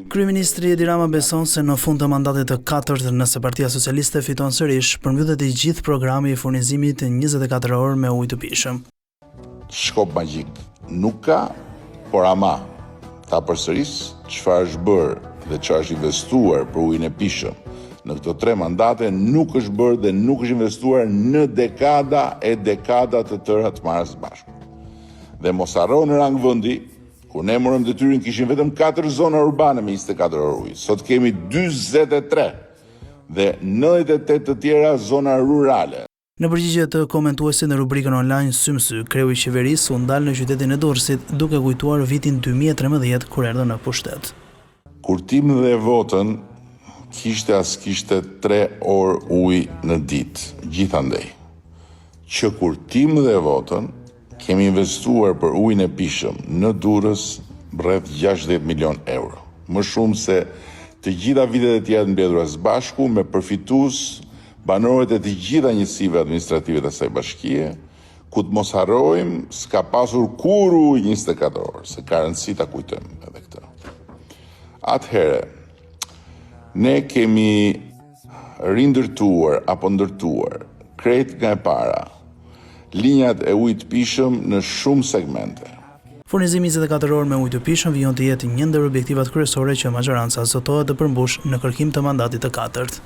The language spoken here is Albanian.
Kryeministri Edi Rama beson se në fund të mandatit të 4, nëse Partia Socialiste fiton sërish, përmbyllet i gjithë programi i furnizimit 24 orë me ujë të pishëm. Shkop magjik nuk ka, por ama ta përsëris çfarë është bërë dhe çfarë është investuar për ujin e pishëm në këto 3 mandate nuk është bërë dhe nuk është investuar në dekada të tëra të marrës bashku. Dhe mos harro në rang vendi, kur ne morëm detyrën kishin vetëm 4 zona urbane me 24 orë ujë. Sot kemi 43 dhe 98 të tjera zona rurale. Në përgjigje të komentuesit në rubrikën online Symsy, kreu i qeverisë u ndal në qytetin e Durrësit duke kujtuar vitin 2013 kur erdhën në pushtet. Kur tim dhe votën kishte 3 orë ujë në ditë, gjithandej. Që kur tim dhe votën kemi investuar për ujin e pishëm në Durrës rreth 60 milion euro. Më shumë se të gjitha vitet e tjera të mbledhura së bashku me përfitues banorët e të gjitha njësive administrative të asaj bashkie, ku të mos harrojmë s'ka pasur kur ujë 24 orë, se ka rëndësi ta kujtojmë edhe këtë. Atëherë, ne kemi rindërtuar apo ndërtuar krejt nga e para linjat e ujit pishëm në shumë segmente. Furnizimi 24 orë me ujë të pishëm vijon të jetë një ndër objektivat kryesore që majoranca zotohet të përmbush në kërkim të mandatit të 4.